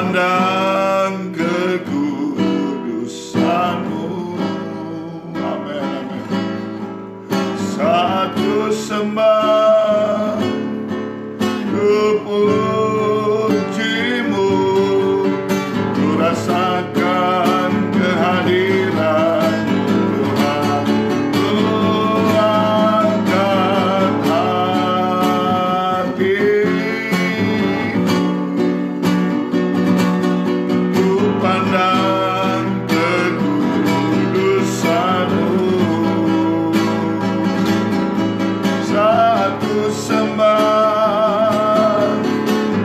pandang kekudusan-Mu. Amin, amin. Saat ku sembah, ku puji-Mu, ku rasakan kehadiran-Mu Tuhan. Ku angkat hatiku, ku pandang kekudusan-Mu. Saat ku sembah,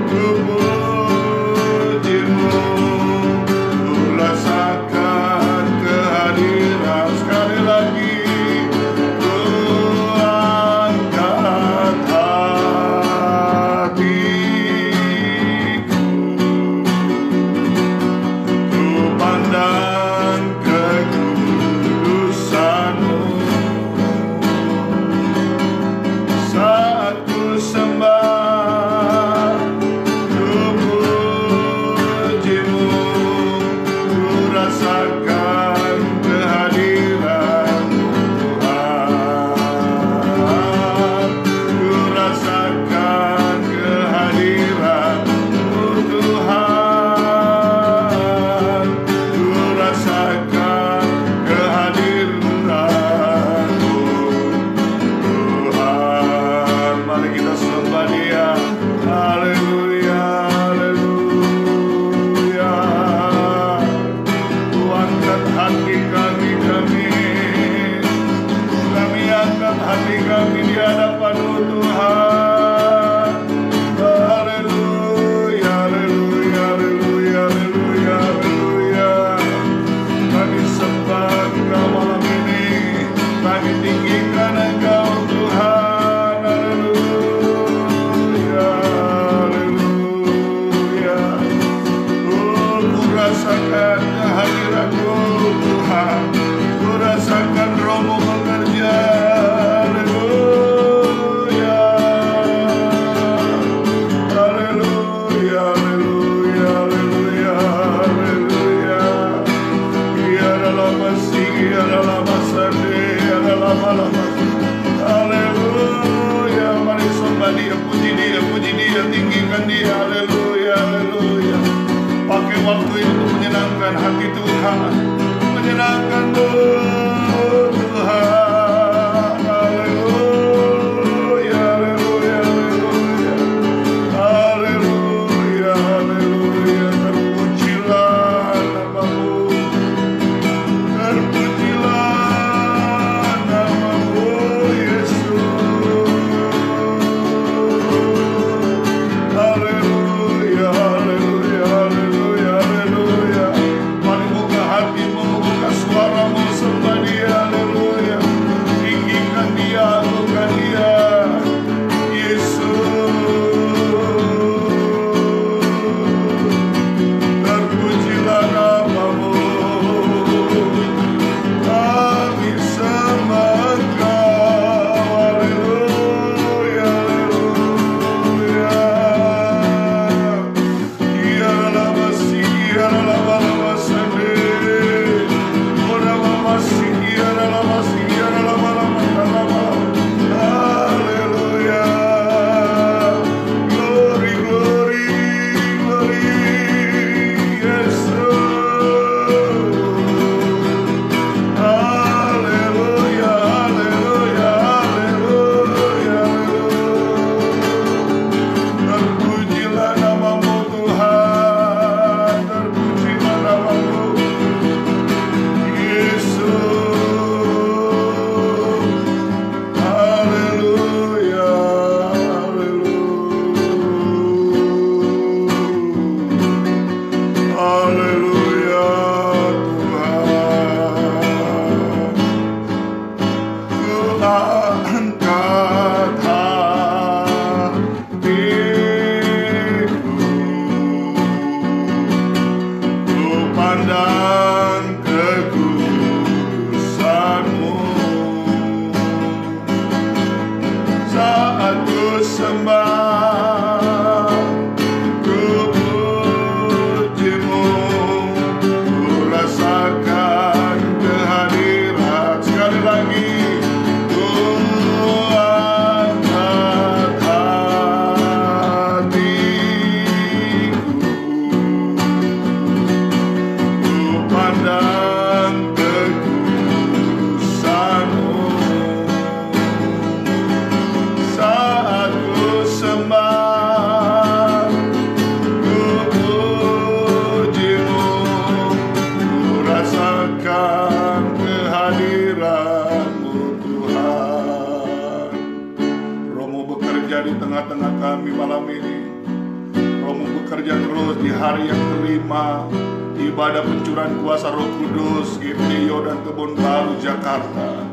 ku puji-Mu, ku rasakan kehadiran. Sekali lagi, ku angkat hatiku, ku pandang kekudusan-Mu. Saat ku sembah, ku puji-Mu, ku rasakan kehadiran-Mu Tuhan. Ku rasakan kehadiran-Mu Tuhan. Ku rasakan kehadiran-Mu Tuhan. Mari kita sembah Dia. Haleluya, haleluya. Ku angkat hati kami. Kami angkat hati kami di hadapan-Mu Tuhan. Haleluya, haleluya, haleluya, haleluya, haleluya. Kami sembah Engkau malam ini. Kami tinggikan Engkau Tuhan. Haleluya, haleluya. Oh, ku rasakan kehadiran-Mu Tuhan. Ku rasakan Roh-Mu bekerja. Haleluya, haleluya, haleluya, haleluya, haleluya. Ia adalah Masih, Ia adalah Masande, Ia adalah Malam. Haleluya, mari sembah Dia, puji Dia, tinggikan Dia. Haleluya, haleluya. Pakai waktu ini untuk menyenangkan hati Tuhan, menyenangkan-Mu Tuhan. Haleluya, haleluya, haleluya. Haleluya, haleluya. Terpujilah nama-Mu, terpujilah nama-Mu Yesus. Haleluya, haleluya, haleluya, haleluya. Mari buka hati Rohmu bekerja terus di hari yang kelima ibadah pencurahan kuasa Roh Kudus GPI Yordan Kebon Baru Jakarta.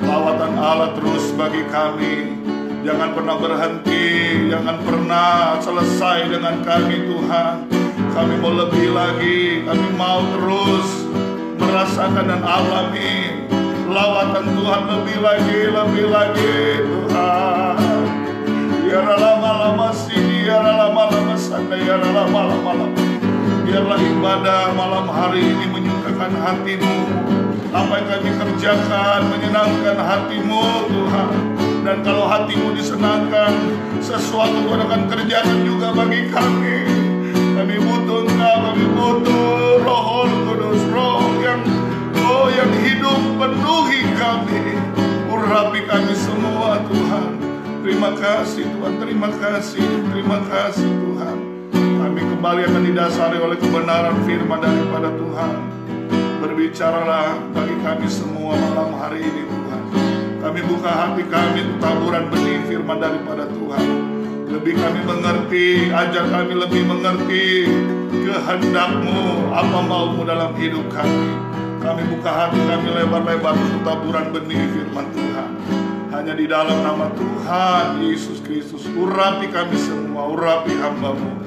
Lawatan Allah terus bagi kami. Jangan pernah berhenti, jangan pernah selesai dengan kami Tuhan. Kami mau lebih lagi, kami mau terus merasakan dan alami lawatan Tuhan lebih lagi Tuhan. Biarlah lama-lama sini, biarlah lama-lama sana, biarlah lama-lama. Biarlah ibadah malam hari ini menyukakan hati-Mu. Apa yang kami kerjakan menyenangkan hati-Mu Tuhan. Dan kalau hati-Mu disenangkan, sesuatu Tuhan akan kerjakan juga bagi kami. Kami butuh Engkau, kami butuh Roh Kudus, Roh yang hidup penuhi kami. Urapi kami semua Tuhan. Terima kasih Tuhan, terima kasih Tuhan. Kami kembali akan didasari oleh kebenaran firman daripada Tuhan. Berbicaralah bagi kami semua malam hari ini Tuhan. Kami buka hati kami untuk taburan benih firman daripada Tuhan. Lebih kami mengerti, ajar kami lebih mengerti kehendak-Mu, apa mau-Mu dalam hidup kami. Kami buka hati kami lebar-lebar untuk taburan benih firman Tuhan. Hanya di dalam nama Tuhan Yesus Kristus, urapi kami semua, urapi hamba-Mu.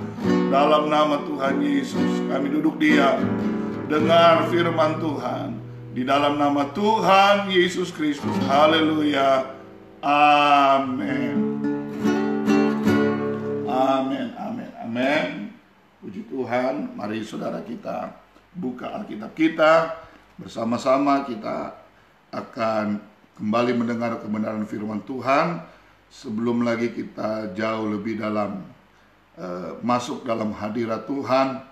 Dalam nama Tuhan Yesus kami duduk diam, dengar firman Tuhan. Di dalam nama Tuhan Yesus Kristus, haleluya, amin. Amin. Puji Tuhan. Mari saudara kita buka Alkitab kita. Bersama-sama kita akan kembali mendengar kebenaran firman Tuhan. Sebelum lagi kita jauh lebih dalam masuk dalam hadirat Tuhan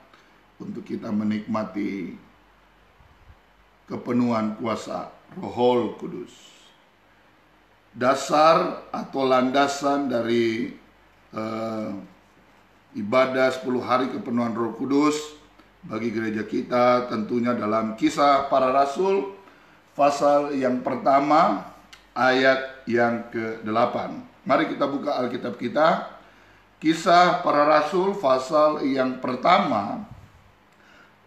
untuk kita menikmati kepenuhan kuasa Roh Kudus. Dasar atau landasan dari ibadah 10 hari kepenuhan Roh Kudus bagi gereja kita tentunya dalam Kisah Para Rasul pasal yang pertama ayat yang ke-8. Mari kita buka Alkitab kita. Kisah Para Rasul pasal yang pertama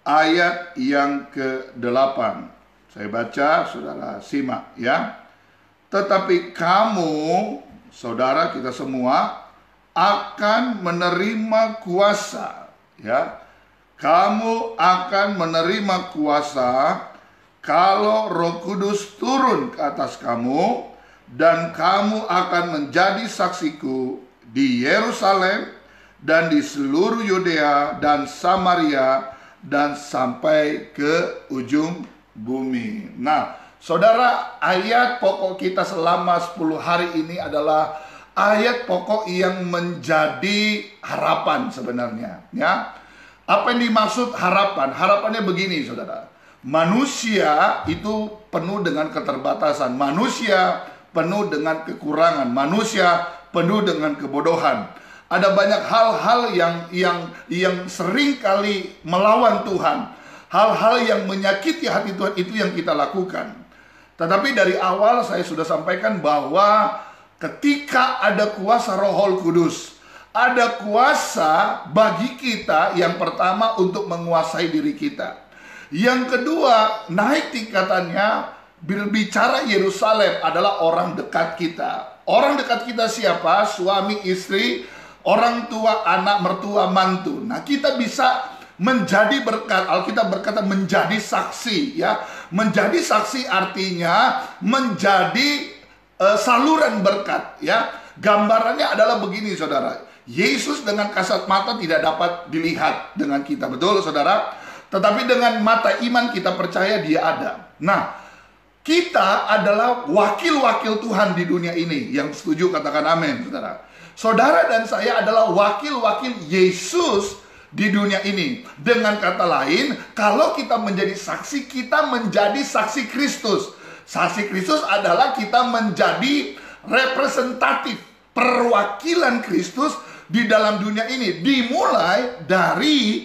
ayat yang ke-8. Saya baca, saudara simak ya. Tetapi kamu, saudara kita semua, akan menerima kuasa ya. Kamu akan menerima kuasa kalau Roh Kudus turun ke atas kamu, dan kamu akan menjadi saksiku di Yerusalem dan di seluruh Yudea dan Samaria dan sampai ke ujung bumi. Nah, saudara, ayat pokok kita selama 10 hari ini adalah ayat pokok yang menjadi harapan sebenarnya ya. Apa yang dimaksud harapan? Harapannya begini saudara. Manusia itu penuh dengan keterbatasan. Manusia penuh dengan kekurangan. Manusia penuh dengan kebodohan. Ada banyak hal-hal yang sering kali melawan Tuhan. Hal-hal yang menyakiti hati Tuhan itu yang kita lakukan. Tetapi dari awal saya sudah sampaikan bahwa ketika ada kuasa Roh Kudus, ada kuasa bagi kita yang pertama untuk menguasai diri kita. Yang kedua, naik tingkatannya, berbicara Yerusalem adalah orang dekat kita. Orang dekat kita siapa? Suami, istri, orang tua, anak, mertua, mantu. Nah, kita bisa menjadi berkat. Alkitab berkata menjadi saksi ya. Menjadi saksi artinya menjadi saluran berkat ya. Gambarannya adalah begini saudara. Yesus dengan kasat mata tidak dapat dilihat dengan kita, betul saudara? Tetapi dengan mata iman kita percaya dia ada. Nah, kita adalah wakil-wakil Tuhan di dunia ini. Yang setuju katakan amin saudara. Saudara dan saya adalah wakil-wakil Yesus di dunia ini. Dengan kata lain, kalau kita menjadi saksi, kita menjadi saksi Kristus. Saksi Kristus adalah kita menjadi representatif, perwakilan Kristus di dalam dunia ini. Dimulai dari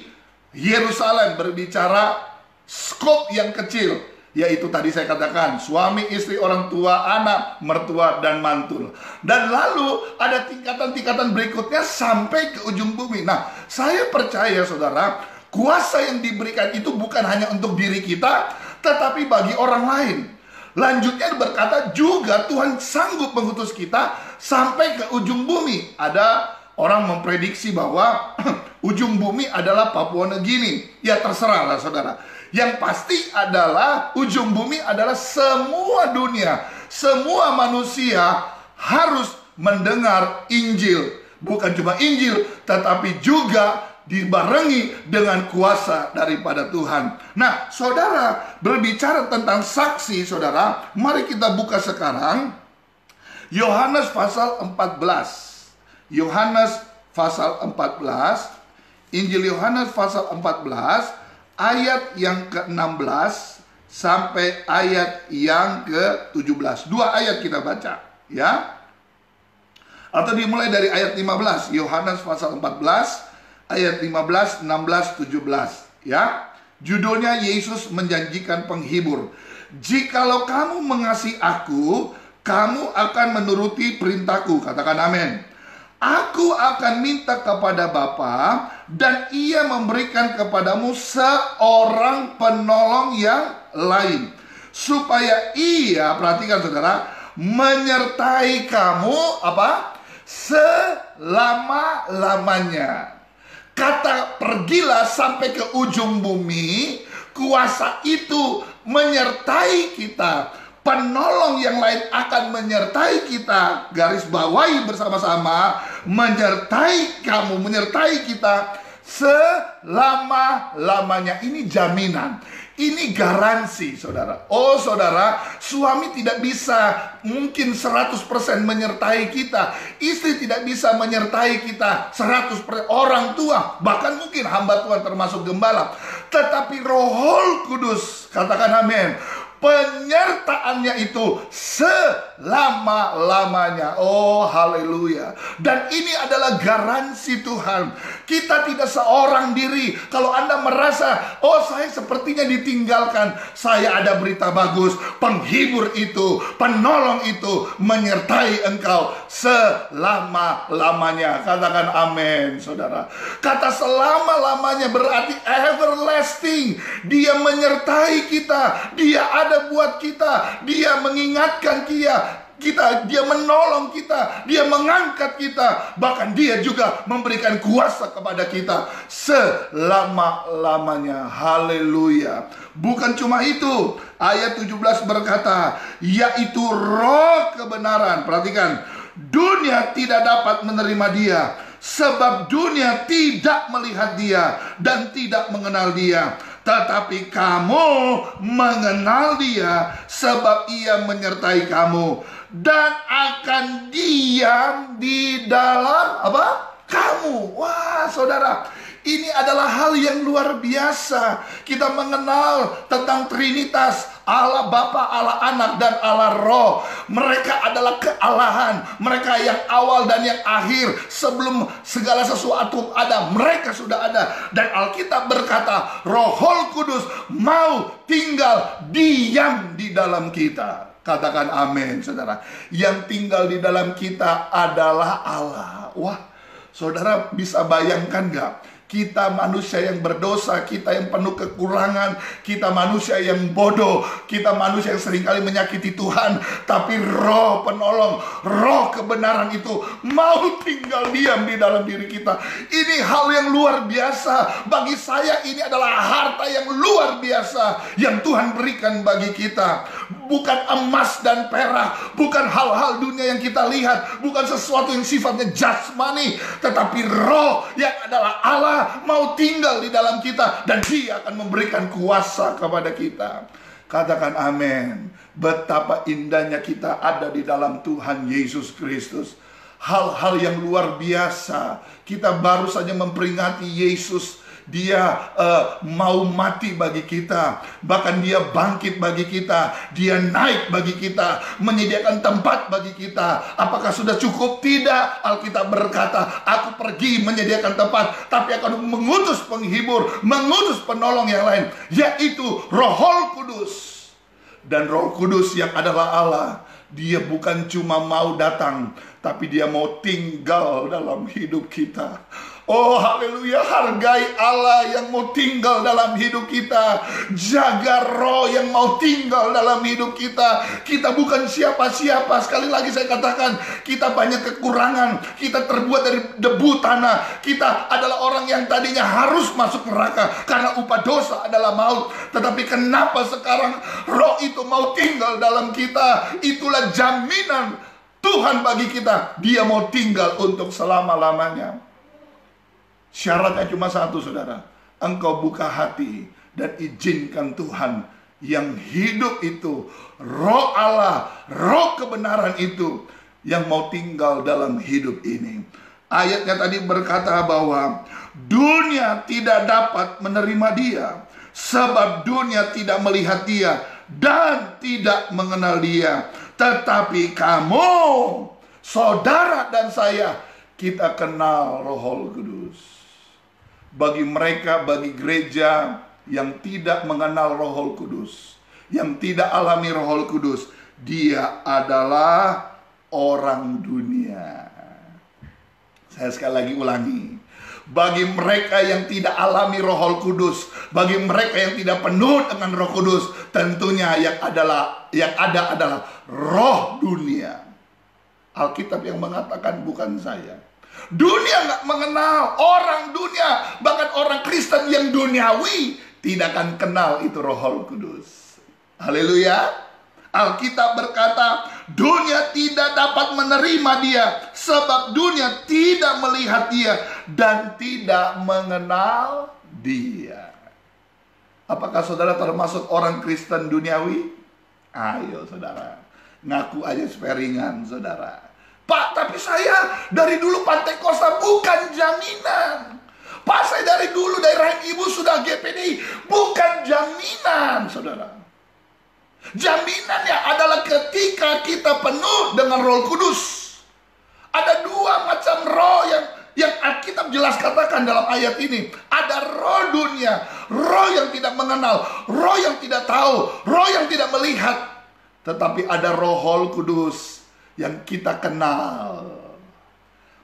Yerusalem, berbicara skop yang kecil. yaitu tadi saya katakan suami, istri, orang tua, anak, mertua, dan mantul. Dan lalu ada tingkatan-tingkatan berikutnya sampai ke ujung bumi. Nah, saya percaya saudara, kuasa yang diberikan itu bukan hanya untuk diri kita, tetapi bagi orang lain. Lanjutnya berkata juga Tuhan sanggup mengutus kita sampai ke ujung bumi. Ada orang memprediksi bahwa ujung bumi adalah Papua Nugini. Ya terserahlah saudara. Yang pasti adalah ujung bumi adalah semua dunia. Semua manusia harus mendengar Injil. Bukan cuma Injil, tetapi juga dibarengi dengan kuasa daripada Tuhan. Nah, saudara, berbicara tentang saksi, saudara, mari kita buka sekarang Yohanes pasal 14. Yohanes pasal 14, Injil Yohanes pasal 14, ayat yang ke-16 sampai ayat yang ke-17. Dua ayat kita baca, ya. Atau dimulai dari ayat 15, Yohanes pasal 14, ayat 15, 16, 17, ya. Judulnya Yesus menjanjikan penghibur. Jikalau kamu mengasihi aku, kamu akan menuruti perintahku. Katakan amin. Aku akan minta kepada Bapa, dan ia memberikan kepadamu seorang penolong yang lain, supaya ia, perhatikan saudara, menyertai kamu apa? Selama-lamanya. Kata pergilah sampai ke ujung bumi, kuasa itu menyertai kita. Penolong yang lain akan menyertai kita. Garis bawahi bersama-sama, menyertai kamu, menyertai kita selama-lamanya. Ini jaminan, ini garansi saudara. Oh saudara, suami tidak bisa mungkin 100% menyertai kita. Istri tidak bisa menyertai kita 100%. Orang tua, bahkan mungkin hamba Tuhan termasuk gembala. Tetapi Roh Kudus, katakan amin, penyertaannya itu selama-lamanya. Oh haleluya. Dan ini adalah garansi Tuhan. Kita tidak seorang diri. Kalau Anda merasa, oh saya sepertinya ditinggalkan, saya ada berita bagus. Penghibur itu, penolong itu menyertai engkau selama-lamanya. Katakan amin saudara. Kata selama-lamanya berarti everlasting. Dia menyertai kita. Dia ada buat kita. Dia mengingatkan kita, dia menolong kita, dia mengangkat kita, bahkan dia juga memberikan kuasa kepada kita selama-lamanya. Haleluya. Bukan cuma itu, ayat 17 berkata, yaitu Roh kebenaran. Perhatikan, dunia tidak dapat menerima dia, sebab dunia tidak melihat dia dan tidak mengenal dia. Tetapi kamu mengenal dia, sebab ia menyertai kamu dan akan diam di dalam apa? Kamu. Wah saudara, ini adalah hal yang luar biasa. Kita mengenal tentang Trinitas, Allah Bapa, Allah Anak, dan Allah Roh. Mereka adalah kealahan. Mereka yang awal dan yang akhir. Sebelum segala sesuatu ada, mereka sudah ada. Dan Alkitab berkata, Roh Kudus mau tinggal diam di dalam kita. Katakan amin saudara. Yang tinggal di dalam kita adalah Allah. Wah saudara, bisa bayangkan gak? Kita manusia yang berdosa, kita yang penuh kekurangan, kita manusia yang bodoh, kita manusia yang seringkali menyakiti Tuhan. Tapi Roh penolong, Roh kebenaran itu mau tinggal diam di dalam diri kita. Ini hal yang luar biasa. Bagi saya ini adalah harta yang luar biasa yang Tuhan berikan bagi kita. Bukan emas dan perak, bukan hal-hal dunia yang kita lihat, bukan sesuatu yang sifatnya jasmani, tetapi Roh yang adalah Allah mau tinggal di dalam kita, dan dia akan memberikan kuasa kepada kita. Katakan amin. Betapa indahnya kita ada di dalam Tuhan Yesus Kristus. Hal-hal yang luar biasa. Kita baru saja memperingati Yesus. Dia mau mati bagi kita, bahkan dia bangkit bagi kita, dia naik bagi kita, menyediakan tempat bagi kita. Apakah sudah cukup? Tidak. Alkitab berkata, aku pergi menyediakan tempat, tapi akan mengutus penghibur, mengutus penolong yang lain, yaitu Roh Kudus. Dan Roh Kudus yang adalah Allah, Dia bukan cuma mau datang, tapi Dia mau tinggal dalam hidup kita. Oh haleluya, hargai Allah yang mau tinggal dalam hidup kita. Jaga Roh yang mau tinggal dalam hidup kita. Kita bukan siapa-siapa. Sekali lagi saya katakan, kita banyak kekurangan. Kita terbuat dari debu tanah. Kita adalah orang yang tadinya harus masuk neraka, karena upah dosa adalah maut. Tetapi kenapa sekarang Roh itu mau tinggal dalam kita? Itulah jaminan Tuhan bagi kita. Dia mau tinggal untuk selama-lamanya. Syaratnya cuma satu, saudara. Engkau buka hati dan izinkan Tuhan yang hidup itu, Roh Allah, Roh kebenaran itu, yang mau tinggal dalam hidup ini. Ayatnya tadi berkata bahwa dunia tidak dapat menerima Dia, sebab dunia tidak melihat Dia dan tidak mengenal Dia. Tetapi kamu, saudara dan saya, kita kenal Roh Kudus. Bagi mereka, bagi gereja yang tidak mengenal Roh Kudus, yang tidak alami Roh Kudus, dia adalah orang dunia. Saya sekali lagi ulangi. Bagi mereka yang tidak alami Roh Kudus, bagi mereka yang tidak penuh dengan Roh Kudus, tentunya yang ada adalah roh dunia. Alkitab yang mengatakan, bukan saya. Dunia nggak mengenal, orang dunia, bahkan orang Kristen yang duniawi tidak akan kenal itu Roh Kudus. Haleluya. Alkitab berkata, dunia tidak dapat menerima Dia, sebab dunia tidak melihat Dia dan tidak mengenal Dia. Apakah saudara termasuk orang Kristen duniawi? Ayo saudara, ngaku aja sparingan saudara. Pak, tapi saya dari dulu Pantai Kosta. Bukan jaminan. Pak, saya dari dulu dari rahim ibu sudah GPDI. Bukan jaminan, saudara. Jaminannya adalah ketika kita penuh dengan Roh Kudus. Ada dua macam roh yang Alkitab jelas katakan dalam ayat ini. Ada roh dunia, roh yang tidak mengenal, roh yang tidak tahu, roh yang tidak melihat. Tetapi ada Roh Kudus yang kita kenal.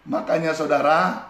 Makanya saudara,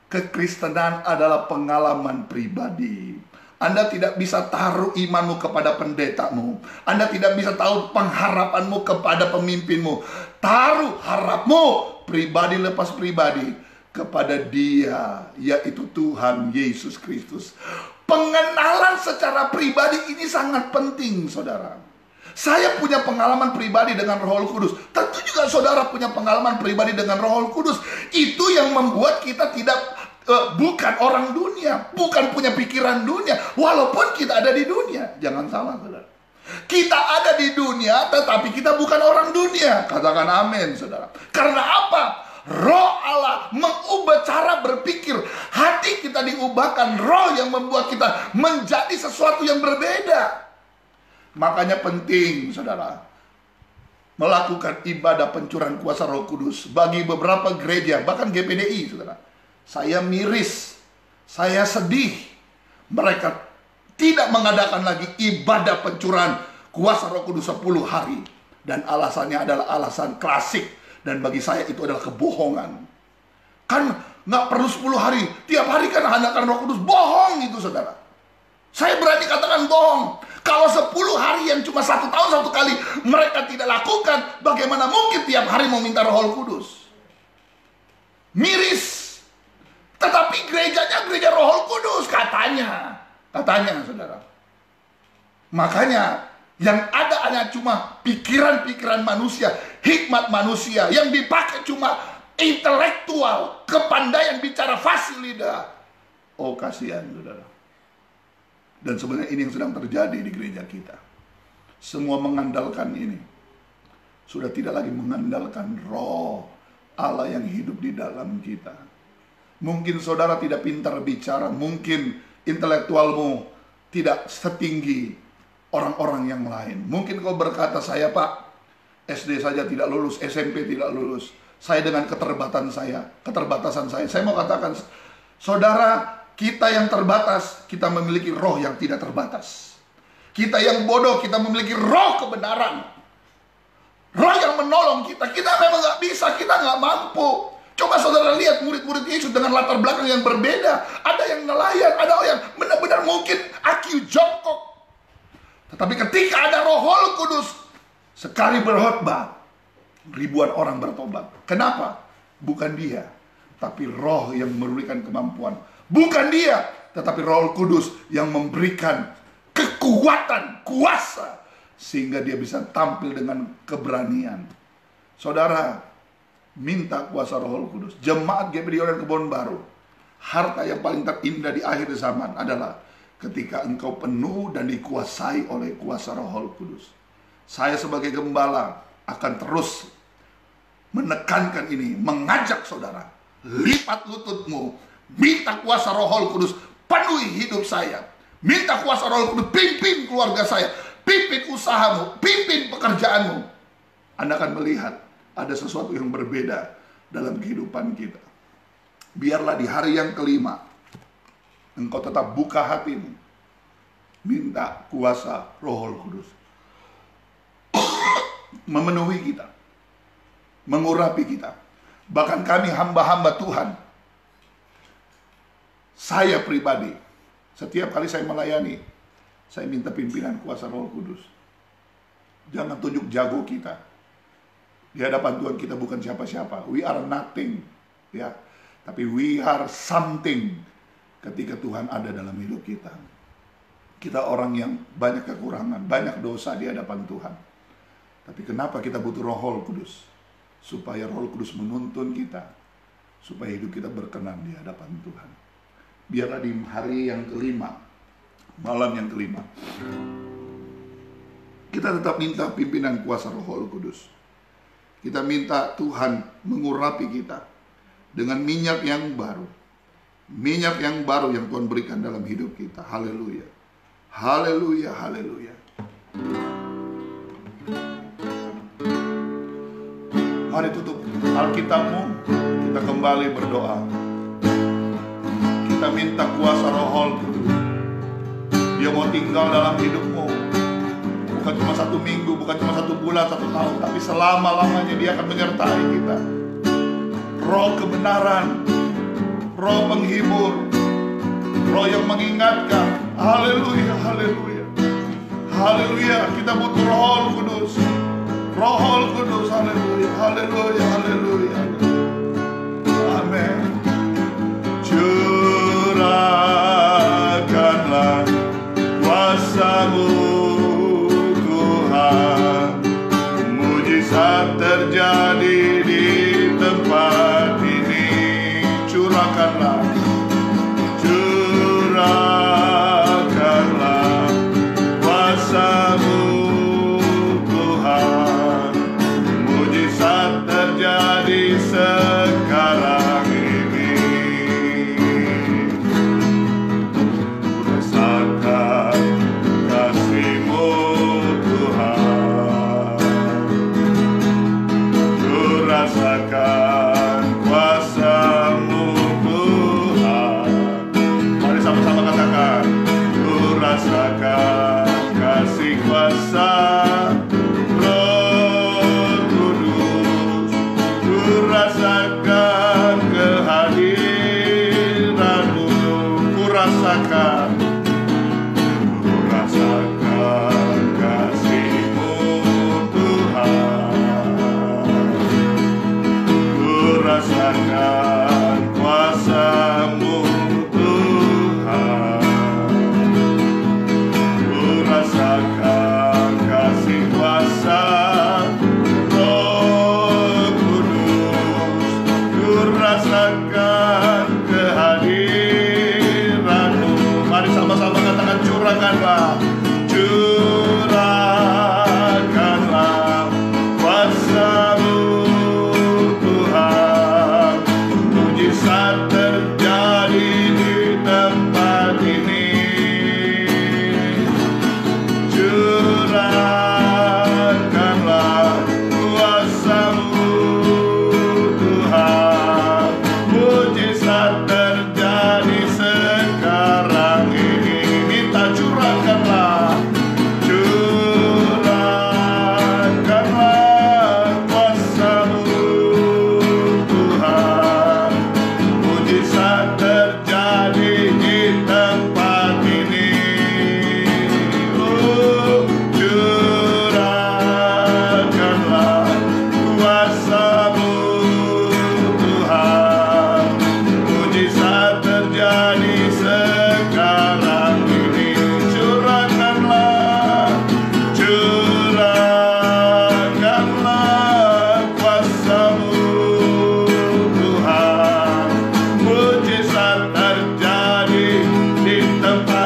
kekristenan adalah pengalaman pribadi. Anda tidak bisa taruh imanmu kepada pendetamu. Anda tidak bisa taruh pengharapanmu kepada pemimpinmu. Taruh harapmu pribadi lepas pribadi kepada Dia, yaitu Tuhan Yesus Kristus. Pengenalan secara pribadi ini sangat penting, saudara. Saya punya pengalaman pribadi dengan Roh Kudus. Tentu juga saudara punya pengalaman pribadi dengan Roh Kudus. Itu yang membuat kita tidak bukan orang dunia, bukan punya pikiran dunia, walaupun kita ada di dunia. Jangan salah, saudara. Kita ada di dunia, tetapi kita bukan orang dunia. Katakan amin, saudara. Karena apa? Roh Allah mengubah cara berpikir. Hati kita diubahkan. Roh yang membuat kita menjadi sesuatu yang berbeda. Makanya penting, saudara, melakukan ibadah pencurahan kuasa Roh Kudus. Bagi beberapa gereja, bahkan GPDI, saudara, saya miris, saya sedih. Mereka tidak mengadakan lagi ibadah pencurahan kuasa Roh Kudus 10 hari. Dan alasannya adalah alasan klasik. Dan bagi saya itu adalah kebohongan. Kan nggak perlu 10 hari, tiap hari kan adakan Roh Kudus. Bohong itu, saudara. Saya berani katakan bohong. Kalau 10 hari yang cuma 1 tahun 1 kali mereka tidak lakukan, bagaimana mungkin tiap hari mau minta Roh Kudus? Miris. Tetapi gerejanya gereja Roh Kudus, katanya, saudara. Makanya yang ada hanya cuma pikiran-pikiran manusia, hikmat manusia, yang dipakai cuma intelektual, kepandaian bicara fasih lidah. Oh, kasihan, saudara. Dan sebenarnya ini yang sedang terjadi di gereja kita. Semua mengandalkan ini. Sudah tidak lagi mengandalkan Roh Allah yang hidup di dalam kita. Mungkin saudara tidak pintar bicara. Mungkin intelektualmu tidak setinggi orang-orang yang lain. Mungkin kau berkata, saya Pak, SD saja tidak lulus, SMP tidak lulus. Saya dengan keterbatasan saya mau katakan, saudara, kita yang terbatas, kita memiliki roh yang tidak terbatas. Kita yang bodoh, kita memiliki roh kebenaran. Roh yang menolong kita. Kita memang nggak bisa, kita nggak mampu. Coba saudara lihat murid-murid Yesus dengan latar belakang yang berbeda. Ada yang nelayan, ada yang benar-benar mungkin IQ jongkok. Tetapi ketika ada Roh Kudus, sekali berkhotbah, ribuan orang bertobat. Kenapa? Bukan dia, tapi Roh yang memberikan kemampuan. Bukan dia, tetapi Roh Kudus yang memberikan kekuatan, kuasa, sehingga dia bisa tampil dengan keberanian. Saudara, minta kuasa Roh Kudus. Jemaat GPI Yordan Kebon Baru, harta yang paling terindah di akhir zaman adalah ketika engkau penuh dan dikuasai oleh kuasa Roh Kudus. Saya sebagai gembala akan terus menekankan ini, mengajak saudara, lipat lututmu, minta kuasa Roh Kudus, penuhi hidup saya. Minta kuasa Roh Kudus, pimpin keluarga saya, pimpin usahamu, pimpin pekerjaanmu. Anda akan melihat ada sesuatu yang berbeda dalam kehidupan kita. Biarlah di hari yang kelima, engkau tetap buka hatimu, minta kuasa Roh Kudus memenuhi kita, mengurapi kita. Bahkan kami hamba-hamba Tuhan, saya pribadi, setiap kali saya melayani, saya minta pimpinan kuasa Roh Kudus. Jangan tunjuk jago kita. Di hadapan Tuhan kita bukan siapa-siapa. We are nothing, ya. Tapi we are something ketika Tuhan ada dalam hidup kita. Kita orang yang banyak kekurangan, banyak dosa di hadapan Tuhan. Tapi kenapa kita butuh Roh Kudus? Supaya Roh Kudus menuntun kita, supaya hidup kita berkenan di hadapan Tuhan. Biarlah di hari yang kelima, malam yang kelima, kita tetap minta pimpinan kuasa Roh Kudus. Kita minta Tuhan mengurapi kita dengan minyak yang baru. Minyak yang baru yang Tuhan berikan dalam hidup kita. Haleluya. Haleluya, haleluya. Mari tutup Alkitabmu, kita kembali berdoa. Kita minta kuasa Roh Kudus. Dia mau tinggal dalam hidupmu. Bukan cuma 1 minggu, bukan cuma 1 bulan, 1 tahun, tapi selama-lamanya dia akan menyertai kita. Roh kebenaran, Roh penghibur, Roh yang mengingatkan. Haleluya, haleluya. Haleluya, kita butuh Roh Kudus. Roh Kudus, haleluya, haleluya, haleluya. Amin. Curahkanlah kuasa-Mu Tuhan, mujizat terjadi di tempat ini. Curahkanlah, curahkanlah kuasa-Mu Tuhan, mujizat terjadi sekarang ini. Rasakan kasih-Mu Tuhan, ku rasakan kuasa-Mu Tuhan. Mari sama-sama katakan, ku rasakan kasih kuasa Roh Kudus, ku rasakan kehadiran-Mu, ku rasakan kasih-Mu Tuhan, ku rasakan kuasa-Mu Tuhan, ku rasakan kasih kuasa Roh Kudus, ku rasakan kehadiran-Mu. Mari sama-sama katakan, curahkanlah, curahkanlah kuasa-Mu Tuhan, mujizat terjadi di tempat ini. Curahkanlah kuasa-Mu Tuhan, mujizat terjadi sekarang ini. Minta curahkanlah,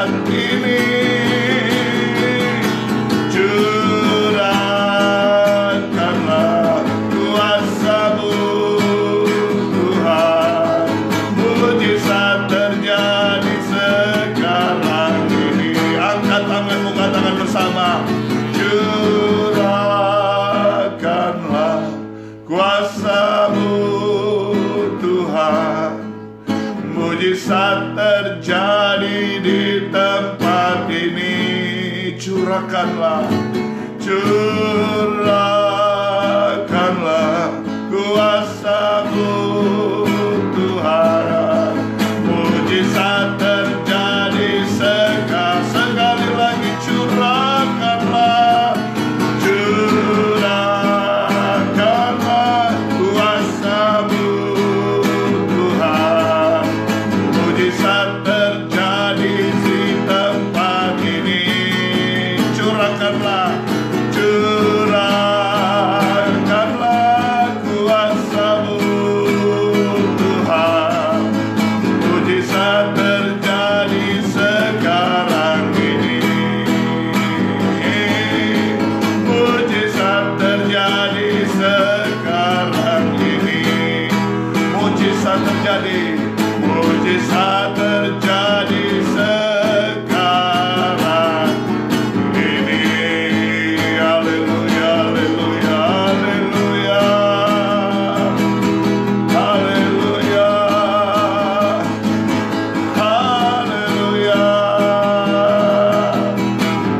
tempat ini. Curahkanlah kuasa-Mu Tuhan, mujizat terjadi sekarang ini. Angkat tanganmu, katakan bersama. Curahkanlah kuasa-Mu Tuhan, mujizat terjadi di tempat ini. Curahkanlah, curahkanlah kuasa-Mu Tuhan, mujizat terjadi sekarang. Sekali lagi curahkanlah, curahkanlah kuasa-Mu Tuhan, mujizat terjadi di tempat ini. Curahkanlah, curahkanlah kuasa-Mu Tuhan, mujizat terjadi sekarang ini. Mujizat terjadi sekarang ini. Mujizat terjadi, mujizat terjadi sekarang ini. Haleluya, haleluya, haleluya, haleluya, haleluya,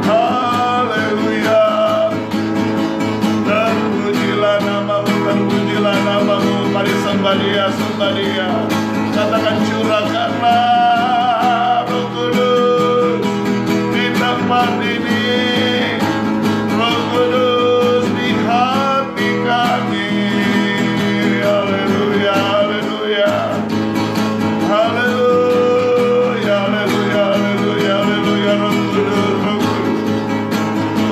haleluya. Terpujilah nama-Mu, terpujilah nama-Mu. Mari sembah Dia, sembah Dia. Katakan curahkanlah Roh Kudus di tempat ini. Roh Kudus di hati kami. Haleluya, haleluya, haleluya, haleluya, haleluya, haleluya. Roh Kudus, Roh Kudus.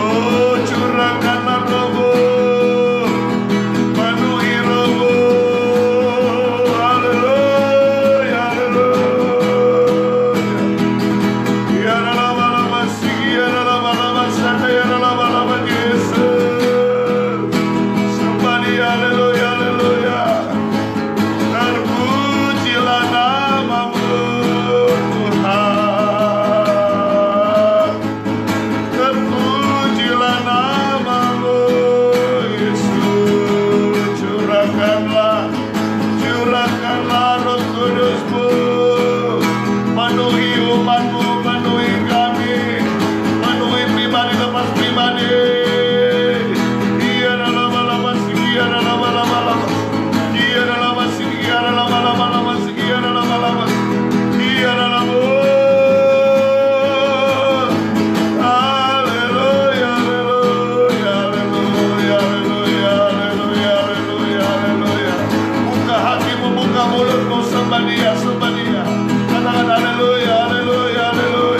Oh, curahkanlah Roh-Mu, penuhi Roh-Mu. Haleluya, haleluya. Ya lama-lama sih, ya lama-lama sana, ya lama-lama Yesus. Sembah Dia, haleluya, haleluya. Terpujilah nama-Mu Tuhan. Terpujilah nama-Mu Yesus. Curahkanlah, curahkanlah Roh Kudus-Mu, penuhi umat-Mu, penuhi kami, penuhi pribadi lepas pribadi. Iya lama-lama sih, iya lama-lama, iya lama sih, iya lama-lama, iya lama-lama, iya lama. Haleluya, haleluya, haleluya, haleluya, haleluya, haleluya, haleluya. Buka hatimu, buka mulutmu, sembah Dia, sembah Dia. Katakan haleluya, haleluya, haleluya.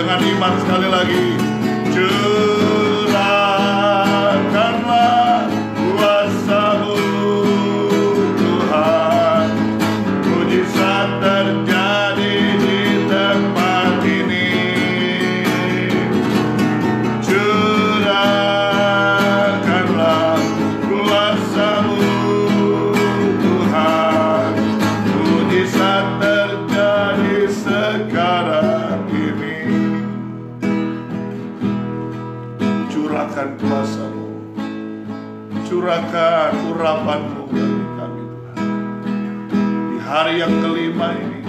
dengan iman sekali lagi. Curahkanlah kuasa-Mu Tuhan, mujizat terjadi di tempat ini. Curahkanlah kuasa-Mu Tuhan, mujizat terjadi sekarang ini. Curahkan kuasa-Mu, curahkan urapan-Mu bagi kami Tuhan. Di hari yang kelima ini,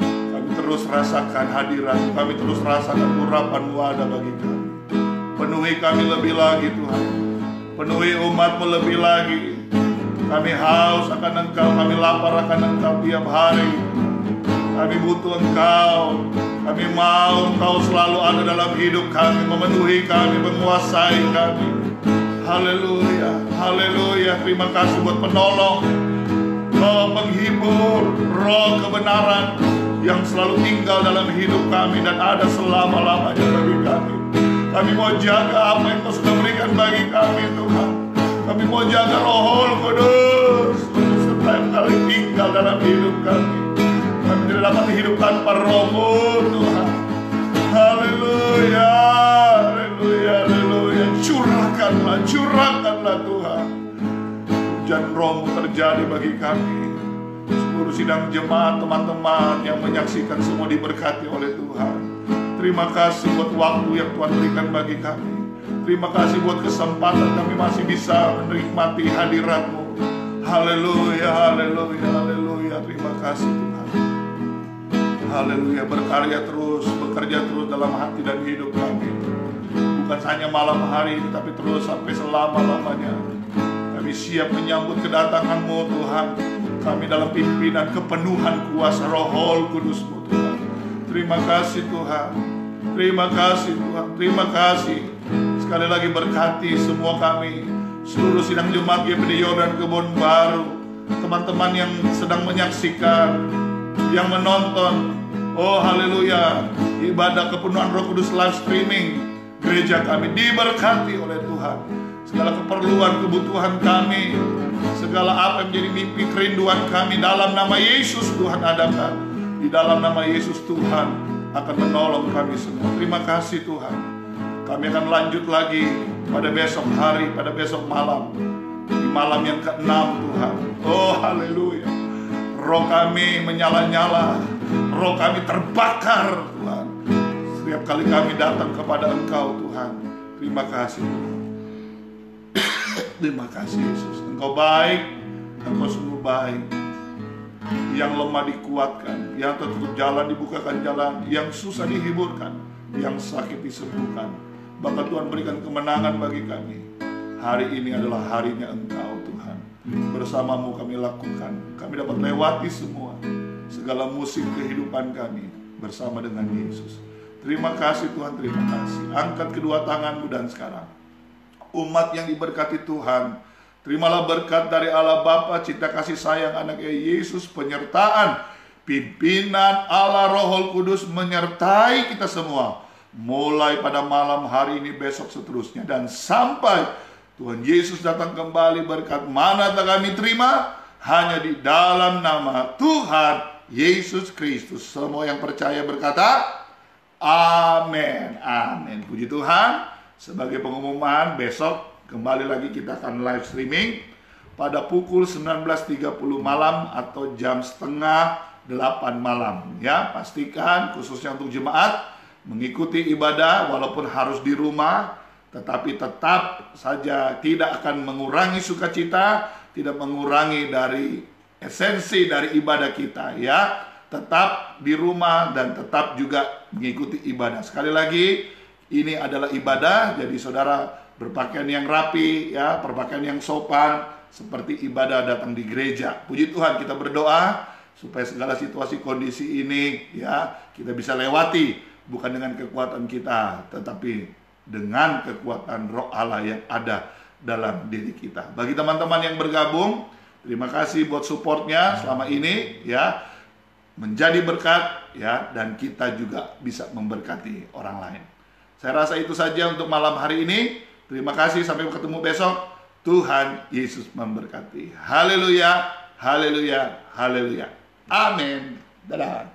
kami terus rasakan hadirat-Mu, kami terus rasakan urapan-Mu ada bagi kami. Penuhi kami lebih lagi Tuhan, penuhi umat-Mu lebih lagi. Kami haus akan Engkau, kami lapar akan Engkau tiap hari. Kami butuh Engkau, kami mau Engkau selalu ada dalam hidup kami, memenuhi kami, menguasai kami. Haleluya, haleluya. Terima kasih buat penolong, Roh penghibur, Roh kebenaran yang selalu tinggal dalam hidup kami dan ada selama-lamanya bagi kami. Kami mau jaga apa yang Kau sudah berikan bagi kami Tuhan. Kami mau jaga Roh Kudus untuk setiap kali tinggal dalam hidup kami. Kami tidak dapat hidup tanpa Roh-Mu Tuhan. Haleluya, haleluya, haleluya. Curahkanlah, curahkanlah Tuhan. Hujan Roh-Mu terjadi bagi kami. Seluruh sidang jemaat, teman-teman yang menyaksikan semua diberkati oleh Tuhan. Terima kasih buat waktu yang Tuhan berikan bagi kami. Terima kasih buat kesempatan kami masih bisa menikmati hadirat-Mu. Haleluya, haleluya, haleluya. Terima kasih Tuhan. Haleluya, berkarya terus, bekerja terus dalam hati dan hidup kami. Bukan hanya malam hari ini, tapi terus sampai selama-lamanya. Kami siap menyambut kedatangan-Mu Tuhan. Kami dalam pimpinan kepenuhan kuasa Roh Kudus-Mu Tuhan. Terima kasih Tuhan. Terima kasih Tuhan. Terima kasih. Sekali lagi berkati semua kami, seluruh sidang jemaat GPD Yordan Kebon Baru, teman-teman yang sedang menyaksikan, yang menonton. Oh haleluya, ibadah kepenuhan Roh Kudus live streaming gereja kami diberkati oleh Tuhan. Segala keperluan, kebutuhan kami, segala apa yang menjadi mimpi, kerinduan kami, dalam nama Yesus Tuhan adakan. Di dalam nama Yesus Tuhan akan menolong kami semua. Terima kasih Tuhan. Kami akan lanjut lagi pada besok hari, pada besok malam, di malam yang ke-6 Tuhan. Oh haleluya. Roh kami menyala-nyala, roh kami terbakar Tuhan. Setiap kali kami datang kepada Engkau Tuhan. Terima kasih Tuhan. Terima kasih Yesus. Engkau baik, Engkau sungguh baik. Yang lemah dikuatkan, yang tertutup jalan dibukakan jalan, yang susah dihiburkan, yang sakit disembuhkan. Bahkan Tuhan berikan kemenangan bagi kami. Hari ini adalah harinya Engkau Tuhan. Bersama-Mu kami lakukan. Kami dapat lewati semua segala musim kehidupan kami bersama dengan Yesus. Terima kasih Tuhan, terima kasih. Angkat kedua tangan-Mu dan sekarang umat yang diberkati Tuhan, terimalah berkat dari Allah Bapa, cinta kasih sayang anaknya Yesus, penyertaan pimpinan Allah Roh Kudus menyertai kita semua. Mulai pada malam hari ini, besok seterusnya, dan sampai Tuhan Yesus datang kembali. Berkat mana tak kami terima? Hanya di dalam nama Tuhan Yesus Kristus. Semua yang percaya berkata amin, amin. Puji Tuhan. Sebagai pengumuman, besok kembali lagi kita akan live streaming pada pukul 19.30 malam atau jam setengah 8 malam. Ya, pastikan khususnya untuk jemaat mengikuti ibadah walaupun harus di rumah, tetapi tetap saja tidak akan mengurangi sukacita, tidak mengurangi dari esensi dari ibadah kita ya. Tetap di rumah dan tetap juga mengikuti ibadah. Sekali lagi, ini adalah ibadah, jadi saudara berpakaian yang rapi ya, berpakaian yang sopan seperti ibadah datang di gereja. Puji Tuhan, kita berdoa supaya segala situasi kondisi ini ya kita bisa lewati. Bukan dengan kekuatan kita, tetapi dengan kekuatan Roh Allah yang ada dalam diri kita. Bagi teman-teman yang bergabung, terima kasih buat supportnya selama ini ya. menjadi berkat ya, dan kita juga bisa memberkati orang lain. Saya rasa itu saja untuk malam hari ini. Terima kasih, sampai ketemu besok. Tuhan Yesus memberkati. Haleluya, haleluya, haleluya. Amin. Dadah.